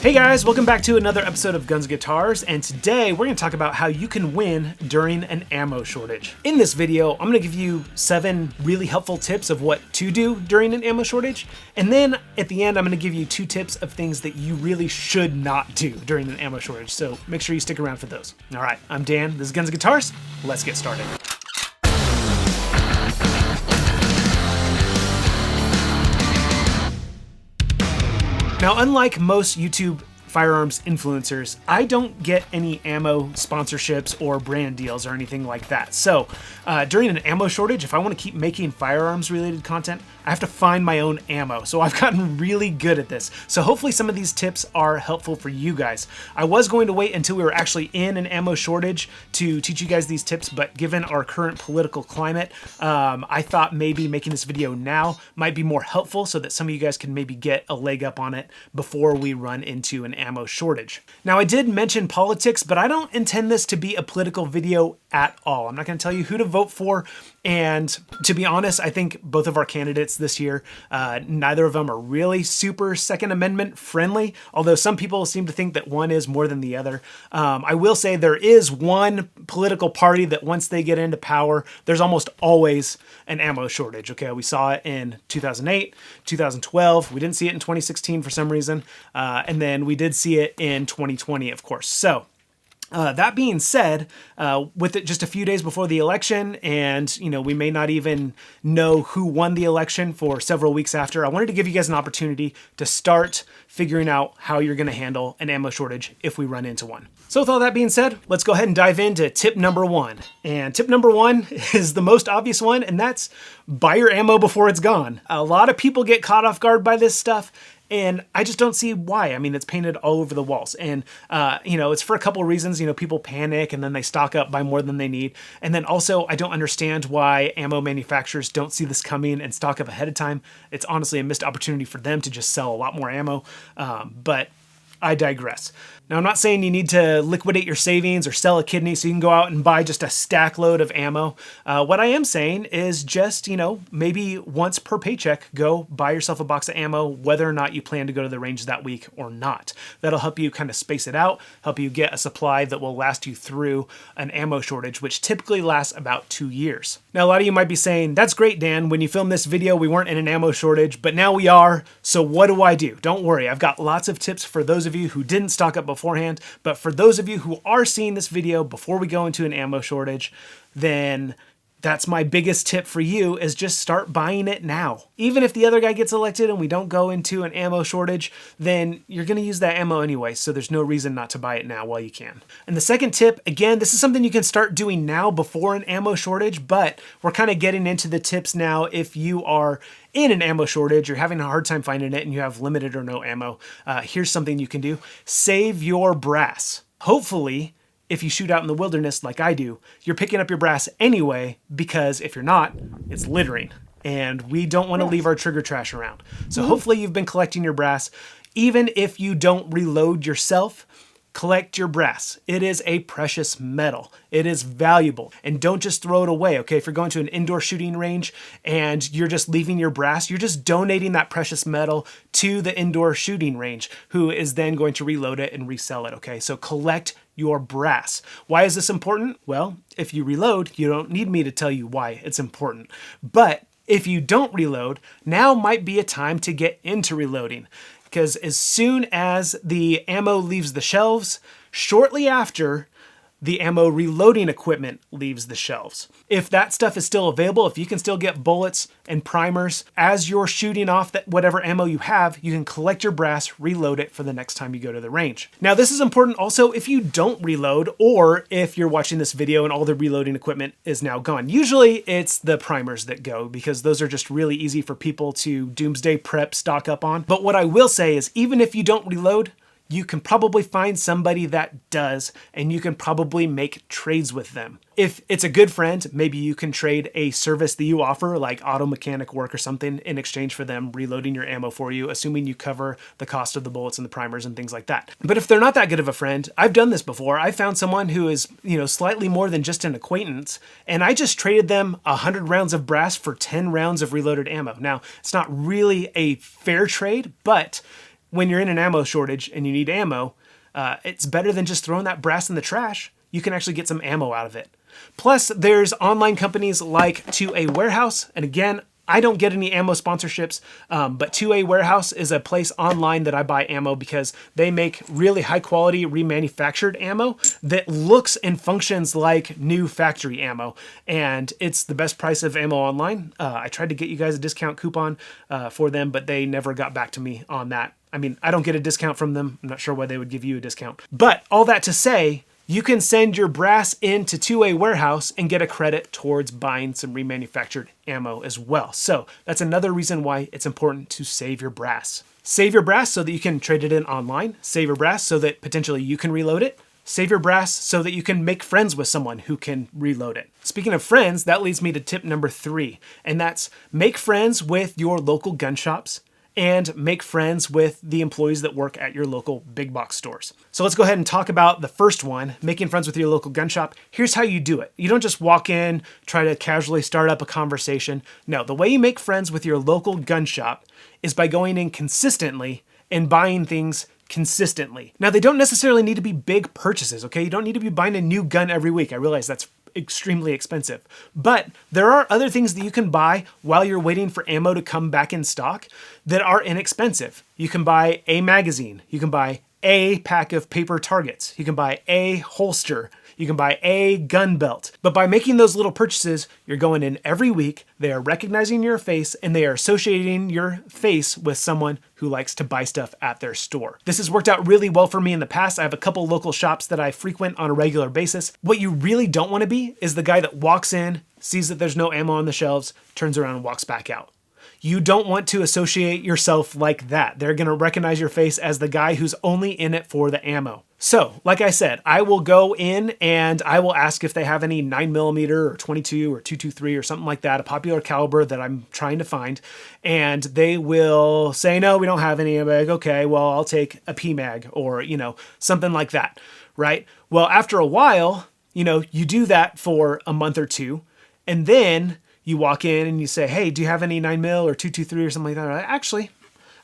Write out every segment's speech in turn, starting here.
Hey guys, welcome back to another episode of Guns Guitars, and today we're going to talk about how you can win during an ammo shortage. In this video, I'm going to give you 7 really helpful tips of what to do during an ammo shortage, and then at the end I'm going to give you 2 tips of things that you really should not do during an ammo shortage, so make sure you stick around for those. Alright, I'm Dan, this is Guns Guitars, let's get started. Now, unlike most YouTube firearms influencers, I don't get any ammo sponsorships or brand deals or anything like that. So during an ammo shortage, if I want to keep making firearms related content, I have to find my own ammo. So I've gotten really good at this. So hopefully some of these tips are helpful for you guys. I was going to wait until we were actually in an ammo shortage to teach you guys these tips, but given our current political climate, I thought maybe making this video now might be more helpful so that some of you guys can maybe get a leg up on it before we run into an ammo shortage. Now, I did mention politics, but I don't intend this to be a political video at all. I'm not going to tell you who to vote for. And to be honest, I think both of our candidates this year, neither of them are really super Second Amendment friendly, although some people seem to think that one is more than the other. I will say there is one political party that once they get into power, there's almost always an ammo shortage. Okay, we saw it in 2008, 2012. We didn't see it in 2016 for some reason. And then we did see it in 2020, of course. So that being said, with it just a few days before the election, and we may not even know who won the election for several weeks after, I wanted to give you guys an opportunity to start figuring out how you're going to handle an ammo shortage if we run into one. So with all that being said, let's go ahead and dive into tip number 1. And tip number 1 is the most obvious one, and that's buy your ammo before it's gone. A lot of people get caught off guard by this stuff, and I just don't see why. I mean, it's painted all over the walls. And, it's for a couple of reasons. People panic and then they stock up, buy more than they need. And then also, I don't understand why ammo manufacturers don't see this coming and stock up ahead of time. It's honestly a missed opportunity for them to just sell a lot more ammo. But I digress. Now, I'm not saying you need to liquidate your savings or sell a kidney so you can go out and buy just a stack load of ammo. What I am saying is just, maybe once per paycheck, go buy yourself a box of ammo, whether or not you plan to go to the range that week or not. That'll help you kind of space it out, help you get a supply that will last you through an ammo shortage, which typically lasts about 2 years. Now, a lot of you might be saying, that's great, Dan. When you filmed this video, we weren't in an ammo shortage, but now we are. So what do I do? Don't worry. I've got lots of tips for those of you who didn't stock up beforehand, but for those of you who are seeing this video before we go into an ammo shortage, then that's my biggest tip for you, is just start buying it now. Even if the other guy gets elected and we don't go into an ammo shortage, then you're going to use that ammo anyway, so there's no reason not to buy it now while you can. And the second tip, again, this is something you can start doing now before an ammo shortage, but we're kind of getting into the tips now if you are in an ammo shortage, you're having a hard time finding it, and you have limited or no ammo. Here's something you can do. Save your brass. Hopefully, if you shoot out in the wilderness like I do, you're picking up your brass anyway, because if you're not, it's littering. And we don't want to leave our trigger trash around. So hopefully you've been collecting your brass. Even if you don't reload yourself, collect your brass. It is a precious metal. It is valuable. And don't just throw it away, okay? If you're going to an indoor shooting range and you're just leaving your brass, you're just donating that precious metal to the indoor shooting range, who is then going to reload it and resell it, okay? So collect your brass. Why is this important? Well, if you reload, you don't need me to tell you why it's important. But if you don't reload, now might be a time to get into reloading. Because as soon as the ammo leaves the shelves, shortly after, the ammo reloading equipment leaves the shelves. If that stuff is still available, if you can still get bullets and primers, as you're shooting off that whatever ammo you have, you can collect your brass, reload it for the next time you go to the range. Now, this is important also if you don't reload, or if you're watching this video and all the reloading equipment is now gone. Usually it's the primers that go, because those are just really easy for people to doomsday prep, stock up on. But what I will say is, even if you don't reload, you can probably find somebody that does, and you can probably make trades with them. If it's a good friend, maybe you can trade a service that you offer, like auto mechanic work or something, in exchange for them reloading your ammo for you, assuming you cover the cost of the bullets and the primers and things like that. But if they're not that good of a friend, I've done this before. I found someone who is, slightly more than just an acquaintance, and I just traded them 100 rounds of brass for 10 rounds of reloaded ammo. Now, it's not really a fair trade, but when you're in an ammo shortage and you need ammo, it's better than just throwing that brass in the trash. You can actually get some ammo out of it. Plus, there's online companies like 2A Warehouse. And again, I don't get any ammo sponsorships, but 2A Warehouse is a place online that I buy ammo because they make really high quality remanufactured ammo that looks and functions like new factory ammo. And it's the best price of ammo online. I tried to get you guys a discount coupon for them, but they never got back to me on that. I mean, I don't get a discount from them. I'm not sure why they would give you a discount. But all that to say, you can send your brass into 2A Warehouse and get a credit towards buying some remanufactured ammo as well. So that's another reason why it's important to save your brass. Save your brass so that you can trade it in online. Save your brass so that potentially you can reload it. Save your brass so that you can make friends with someone who can reload it. Speaking of friends, that leads me to tip number 3, and that's make friends with your local gun shops and make friends with the employees that work at your local big box stores. So let's go ahead and talk about the first one, making friends with your local gun shop. Here's how you do it. You don't just walk in, try to casually start up a conversation. No, the way you make friends with your local gun shop is by going in consistently and buying things consistently. Now, they don't necessarily need to be big purchases, okay? You don't need to be buying a new gun every week. I realize that's extremely expensive. But there are other things that you can buy while you're waiting for ammo to come back in stock that are inexpensive. You can buy a magazine. You can buy a pack of paper targets. You can buy a holster. You can buy a gun belt. But by making those little purchases, you're going in every week, they are recognizing your face, and they are associating your face with someone who likes to buy stuff at their store. This has worked out really well for me in the past. I have a couple local shops that I frequent on a regular basis. What you really don't want to be is the guy that walks in, sees that there's no ammo on the shelves, turns around and walks back out. You don't want to associate yourself like that. They're going to recognize your face as the guy who's only in it for the ammo. So, like I said, I will go in and I will ask if they have any 9mm or 22 or 223 or something like that, a popular caliber that I'm trying to find. And they will say, no, we don't have any. I'm like, okay, well, I'll take a PMag or, something like that, right? Well, after a while, you do that for a month or two, and then you walk in and you say, hey, do you have any 9mm or 223 or something like that? Actually,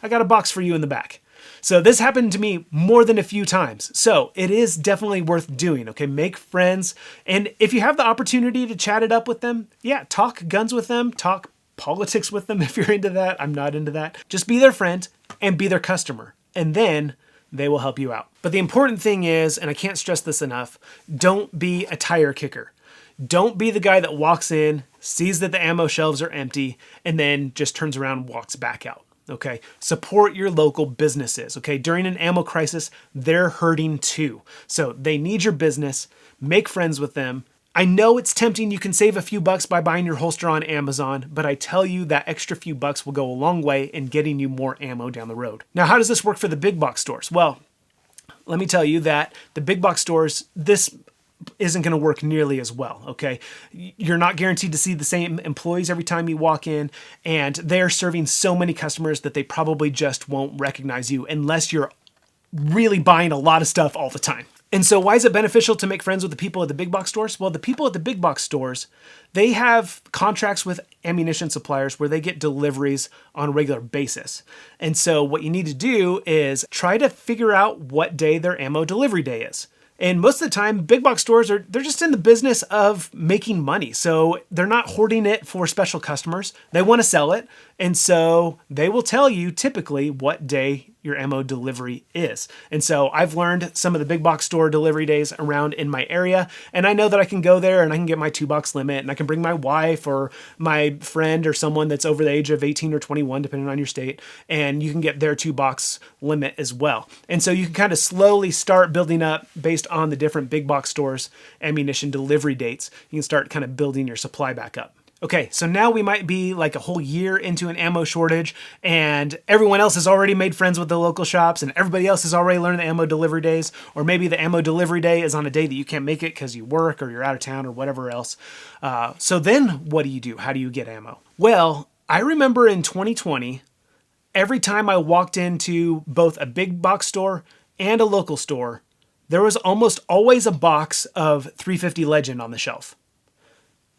I got a box for you in the back. So this happened to me more than a few times. So it is definitely worth doing, okay? Make friends. And if you have the opportunity to chat it up with them, yeah, talk guns with them, talk politics with them if you're into that. I'm not into that. Just be their friend and be their customer. And then they will help you out. But the important thing is, and I can't stress this enough, don't be a tire kicker. Don't be the guy that walks in, sees that the ammo shelves are empty, and then just turns around and walks back out. Okay, support your local businesses. Okay, during an ammo crisis, they're hurting too. So they need your business. Make friends with them. I know it's tempting. You can save a few bucks by buying your holster on Amazon, but I tell you that extra few bucks will go a long way in getting you more ammo down the road. Now, how does this work for the big box stores? Well, let me tell you that the big box stores, this isn't going to work nearly as well, okay? You're not guaranteed to see the same employees every time you walk in, and they're serving so many customers that they probably just won't recognize you unless you're really buying a lot of stuff all the time. And so why is it beneficial to make friends with the people at the big box stores? Well, the people at the big box stores, they have contracts with ammunition suppliers where they get deliveries on a regular basis. And so what you need to do is try to figure out what day their ammo delivery day is. And most of the time, big box stores they're just in the business of making money. So they're not hoarding it for special customers. They want to sell it. And so they will tell you typically what day your ammo delivery is. And so I've learned some of the big box store delivery days around in my area. And I know that I can go there and I can get my 2-box limit, and I can bring my wife or my friend or someone that's over the age of 18 or 21, depending on your state, and you can get their 2-box limit as well. And so you can kind of slowly start building up based on the different big box stores' ammunition delivery dates. You can start kind of building your supply back up. Okay, so now we might be like a whole year into an ammo shortage, and everyone else has already made friends with the local shops, and everybody else has already learned the ammo delivery days, or maybe the ammo delivery day is on a day that you can't make it because you work or you're out of town or whatever else. So then what do you do? How do you get ammo? Well, I remember in 2020, every time I walked into both a big box store and a local store, there was almost always a box of 350 Legend on the shelf.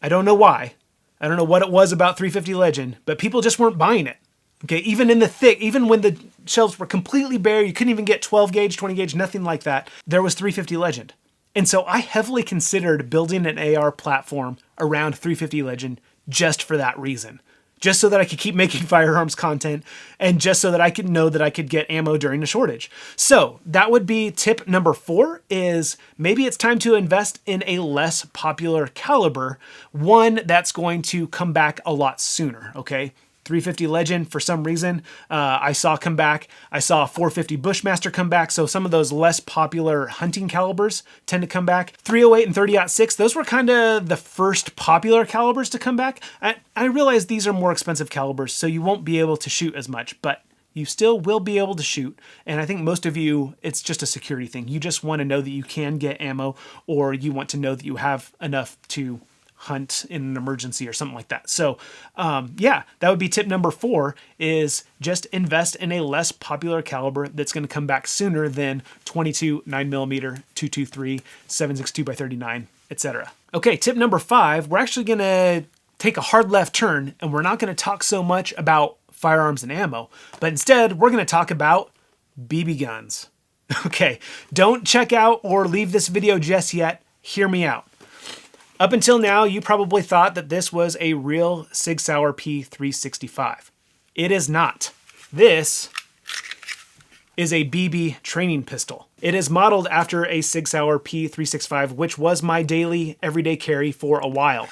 I don't know why. I don't know what it was about 350 Legend, but people just weren't buying it. Okay, even in the thick, even when the shelves were completely bare, you couldn't even get 12 gauge, 20 gauge, nothing like that, there was 350 Legend. And so I heavily considered building an AR platform around 350 Legend just for that reason. Just so that I could keep making firearms content and just so that I could know that I could get ammo during a shortage. So that would be tip number 4, is maybe it's time to invest in a less popular caliber, one that's going to come back a lot sooner, okay? 350 Legend, for some reason, I saw come back. I saw 450 Bushmaster come back. So some of those less popular hunting calibers tend to come back. 308 and 30-06, those were kind of the first popular calibers to come back. I realize these are more expensive calibers, so you won't be able to shoot as much, but you still will be able to shoot. And I think most of you, it's just a security thing. You just want to know that you can get ammo, or you want to know that you have enough to hunt in an emergency or something like that. So yeah, that would be tip number 4, is just invest in a less popular caliber that's going to come back sooner than 22, 9mm, 223, 7.62 by 39, etc. Okay, tip number 5, we're actually going to take a hard left turn, and we're not going to talk so much about firearms and ammo, but instead we're going to talk about BB guns. Okay, don't check out or leave this video just yet. Hear me out. Up until now, you probably thought that this was a real Sig Sauer P365. It is not. This is a BB training pistol. It is modeled after a Sig Sauer P365, which was my daily, everyday carry for a while.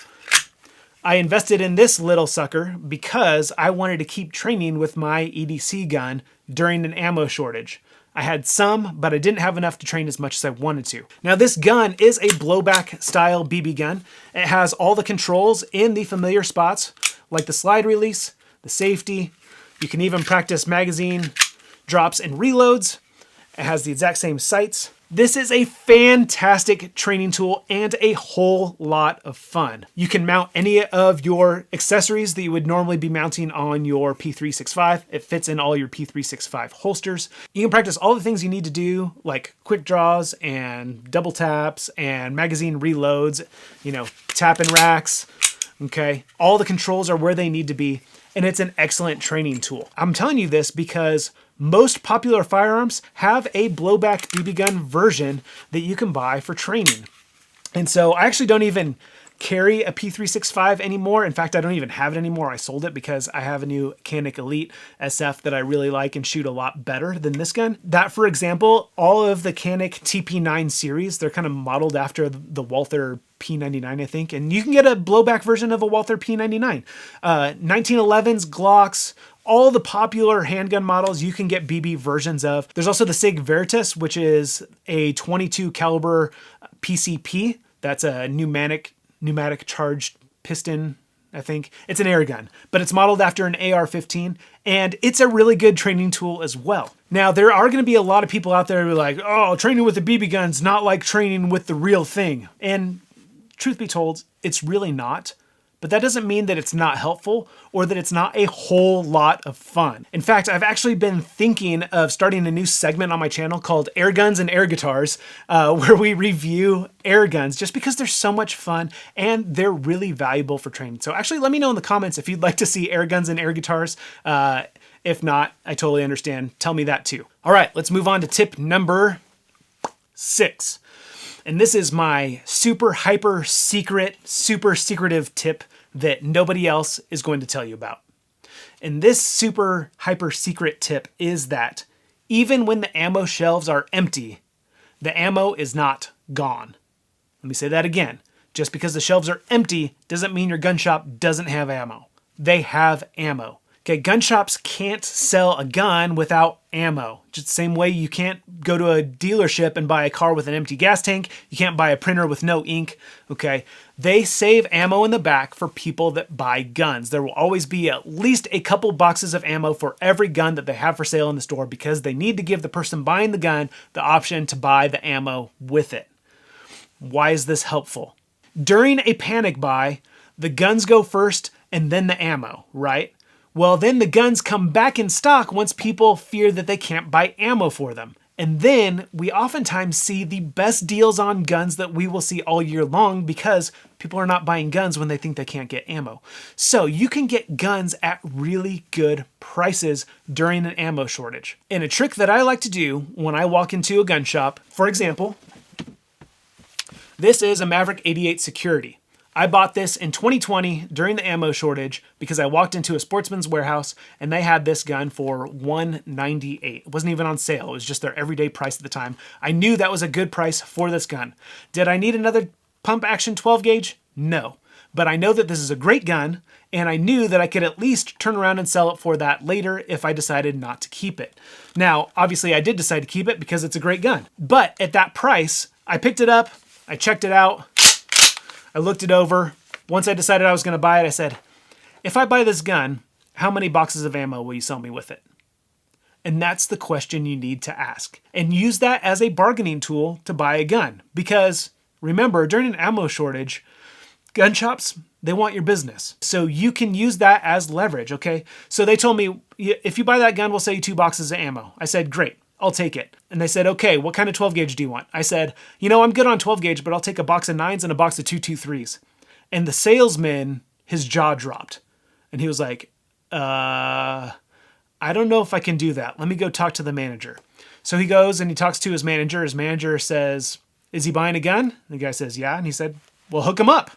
I invested in this little sucker because I wanted to keep training with my EDC gun during an ammo shortage. I had some, but I didn't have enough to train as much as I wanted to. Now this gun is a blowback style BB gun. It has all the controls in the familiar spots, like the slide release, the safety. You can even practice magazine drops and reloads. It has the exact same sights. This is a fantastic training tool and a whole lot of fun. You can mount any of your accessories that you would normally be mounting on your P365. It fits in all your P365 holsters. You can practice all the things you need to do, like quick draws and double taps and magazine reloads, you know, tapping racks, okay? All the controls are where they need to be, and it's an excellent training tool. I'm telling you this because most popular firearms have a blowback BB gun version that you can buy for training. And so I actually don't even carry a P365 anymore. In fact, I don't even have it anymore. I sold it because I have a new Canik Elite SF that I really like and shoot a lot better than this gun. That, for example, all of the Canik TP9 series, they're kind of modeled after the Walther P99, I think. And you can get a blowback version of a Walther P99. 1911s, Glocks, all the popular handgun models you can get BB versions of. There's also the Sig Veritas, which is a 22 caliber PCP. That's a pneumatic charged piston, I think. It's an air gun, but it's modeled after an AR-15, and it's a really good training tool as well. Now, there are going to be a lot of people out there who are like, oh, training with a BB gun's not like training with the real thing. And truth be told, it's really not. But that doesn't mean that it's not helpful or that it's not a whole lot of fun. In fact, I've actually been thinking of starting a new segment on my channel called Air Guns and Air Guitars, where we review air guns just because they're so much fun and they're really valuable for training. So actually let me know in the comments if you'd like to see air guns and air guitars. If not, I totally understand. Tell me that too. All right, let's move on to tip number 6. And this is my super hyper secret, super secretive tip that nobody else is going to tell you about. And this super hyper secret tip is that even when the ammo shelves are empty, the ammo is not gone. Let me say that again. Just because the shelves are empty doesn't mean your gun shop doesn't have ammo. They have ammo. Okay, gun shops can't sell a gun without ammo. Just the same way you can't go to a dealership and buy a car with an empty gas tank. You can't buy a printer with no ink. Okay, they save ammo in the back for people that buy guns. There will always be at least a couple boxes of ammo for every gun that they have for sale in the store because they need to give the person buying the gun the option to buy the ammo with it. Why is this helpful? During a panic buy, the guns go first and then the ammo, right? Well, then the guns come back in stock once people fear that they can't buy ammo for them. And then we oftentimes see the best deals on guns that we will see all year long because people are not buying guns when they think they can't get ammo. So you can get guns at really good prices during an ammo shortage. And a trick that I like to do when I walk into a gun shop, for example, this is a Maverick 88 Security. I bought this in 2020 during the ammo shortage because I walked into a Sportsman's Warehouse and they had this gun for $198. It wasn't even on sale. It was just their everyday price at the time. I knew that was a good price for this gun. Did I need another pump action 12 gauge? No. But I know that this is a great gun, and I knew that I could at least turn around and sell it for that later if I decided not to keep it. Now, obviously I did decide to keep it because it's a great gun. But at that price, I picked it up, I checked it out, I looked it over. Once I decided I was going to buy it, I said, if I buy this gun, how many boxes of ammo will you sell me with it? And that's the question you need to ask. And use that as a bargaining tool to buy a gun. Because remember, during an ammo shortage, gun shops, they want your business. So you can use that as leverage, okay? So they told me, if you buy that gun, we'll sell you 2 boxes of ammo. I said, great. I'll take it. And they said, okay, what kind of 12 gauge do you want? I said, I'm good on 12 gauge, but I'll take a box of 9s and a box of 223s. And the salesman, his jaw dropped. And he was like, I don't know if I can do that. Let me go talk to the manager. So he goes and he talks to his manager. His manager says, is he buying a gun? The guy says, yeah. And he said, well, hook him up.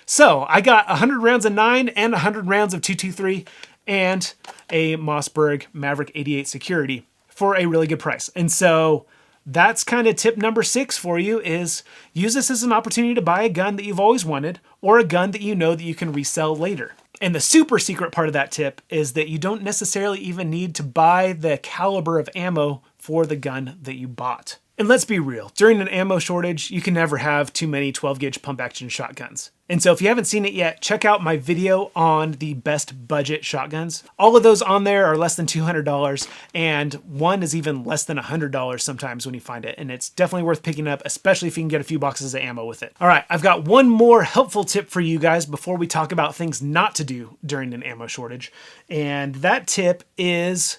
So I got 100 rounds of 9 and 100 rounds of 223 and a Mossberg Maverick 88 Security for a really good price. And so that's kind of tip number 6 for you, is use this as an opportunity to buy a gun that you've always wanted or a gun that you know that you can resell later. And the super secret part of that tip is that you don't necessarily even need to buy the caliber of ammo for the gun that you bought. And let's be real, during an ammo shortage, you can never have too many 12 gauge pump action shotguns. And so if you haven't seen it yet, check out my video on the best budget shotguns. All of those on there are less than $200, and one is even less than $100 sometimes when you find it. And it's definitely worth picking up, especially if you can get a few boxes of ammo with it. All right, I've got one more helpful tip for you guys before we talk about things not to do during an ammo shortage. And that tip is,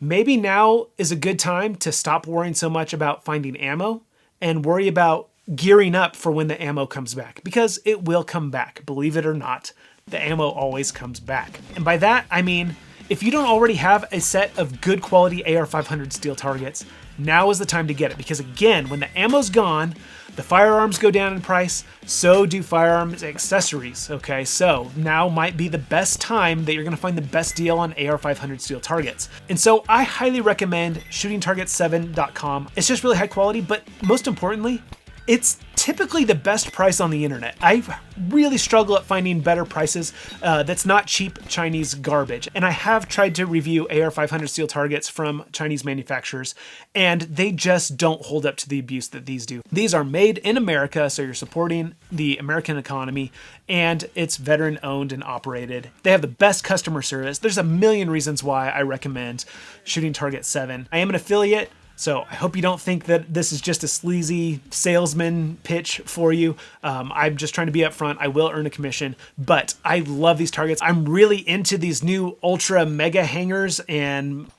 maybe now is a good time to stop worrying so much about finding ammo and worry about gearing up for when the ammo comes back, because it will come back. Believe it or not, the ammo always comes back. And by that, I mean, if you don't already have a set of good quality AR500 steel targets, now is the time to get it. Because again, when the ammo's gone, the firearms go down in price, so do firearms accessories, okay? So now might be the best time that you're gonna find the best deal on AR500 steel targets. And so I highly recommend shootingtarget7.com. It's just really high quality, but most importantly, it's typically the best price on the internet. I really struggle at finding better prices that's not cheap Chinese garbage. And I have tried to review AR500 steel targets from Chinese manufacturers, and they just don't hold up to the abuse that these do. These are made in America, so you're supporting the American economy, and it's veteran owned and operated. They have the best customer service. There's a million reasons why I recommend Shooting Target 7. I am an affiliate, so I hope you don't think that this is just a sleazy salesman pitch for you. I'm just trying to be upfront. I will earn a commission, but I love these targets. I'm really into these new ultra mega hangers and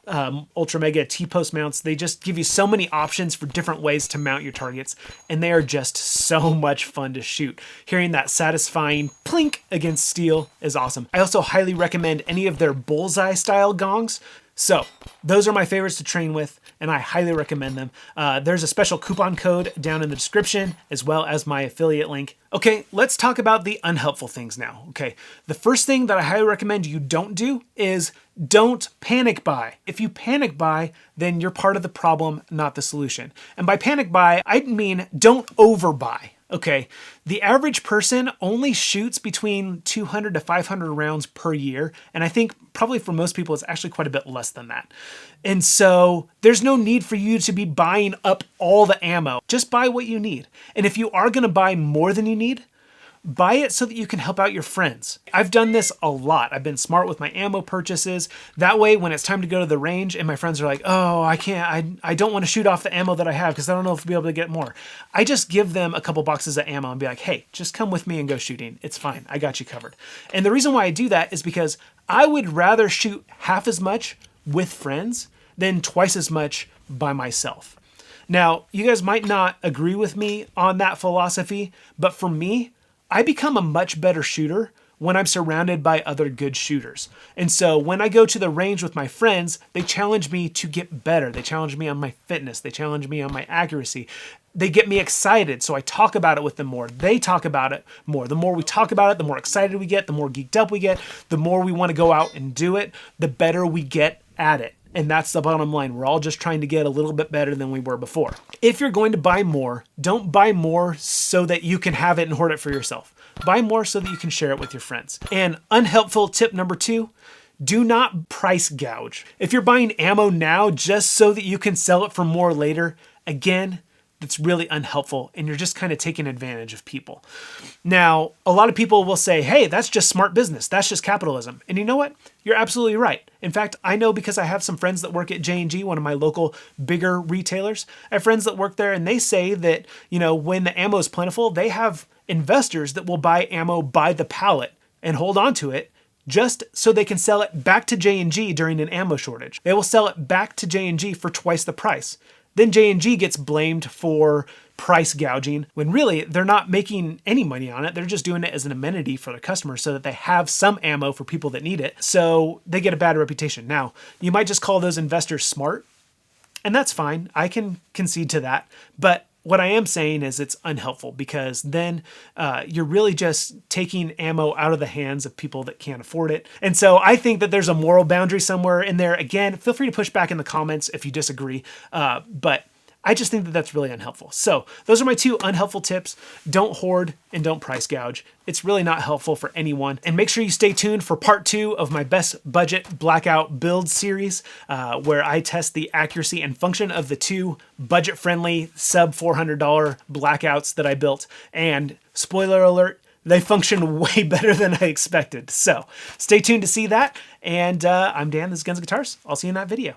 ultra mega T-post mounts. They just give you so many options for different ways to mount your targets, and they are just so much fun to shoot. Hearing that satisfying plink against steel is awesome. I also highly recommend any of their Bullseye style gongs. So those are my favorites to train with, and I highly recommend them. There's a special coupon code down in the description, as well as my affiliate link. Okay, let's talk about the unhelpful things now. Okay, the first thing that I highly recommend you don't do is don't panic buy. If you panic buy, then you're part of the problem, not the solution. And by panic buy, I mean don't overbuy. Okay, the average person only shoots between 200 to 500 rounds per year, and I think probably for most people it's actually quite a bit less than that. And so there's no need for you to be buying up all the ammo. Just buy what you need. And if you are going to buy more than you need, buy it so that you can help out your friends. I've done this a lot. I've been smart with my ammo purchases. That way, when it's time to go to the range and my friends are like, oh, I can't, I don't want to shoot off the ammo that I have because I don't know if I'll be able to get more. I just give them a couple boxes of ammo and be like, hey, just come with me and go shooting. It's fine. I got you covered. And the reason why I do that is because I would rather shoot half as much with friends than twice as much by myself. Now, you guys might not agree with me on that philosophy, but for me, I become a much better shooter when I'm surrounded by other good shooters. And so when I go to the range with my friends, they challenge me to get better. They challenge me on my fitness. They challenge me on my accuracy. They get me excited, so I talk about it with them more. They talk about it more. The more we talk about it, the more excited we get, the more geeked up we get, the more we want to go out and do it, the better we get at it. And that's the bottom line. We're all just trying to get a little bit better than we were before. If you're going to buy more, don't buy more so that you can have it and hoard it for yourself. Buy more so that you can share it with your friends. And unhelpful tip number 2, do not price gouge. If you're buying ammo now just so that you can sell it for more later, again, that's really unhelpful, and you're just kind of taking advantage of people. Now, a lot of people will say, hey, that's just smart business. That's just capitalism. And you know what? You're absolutely right. In fact, I know because I have some friends that work at J&G, one of my local bigger retailers. I have friends that work there, and they say that, when the ammo is plentiful, they have investors that will buy ammo by the pallet and hold on to it just so they can sell it back to J&G during an ammo shortage. They will sell it back to J&G for twice the price. Then J&G gets blamed for price gouging when really they're not making any money on it. They're just doing it as an amenity for their customers so that they have some ammo for people that need it. So they get a bad reputation. Now, you might just call those investors smart, and that's fine. I can concede to that. But what I am saying is it's unhelpful because then you're really just taking ammo out of the hands of people that can't afford it. And so I think that there's a moral boundary somewhere in there. Again, feel free to push back in the comments if you disagree. But I just think that that's really unhelpful. So those are my 2 unhelpful tips. Don't hoard and don't price gouge. It's really not helpful for anyone. And make sure you stay tuned for part 2 of my best budget blackout build series, where I test the accuracy and function of the 2 budget-friendly sub $400 blackouts that I built. And spoiler alert, they function way better than I expected. So stay tuned to see that. And I'm Dan, this is Guns and Guitars. I'll see you in that video.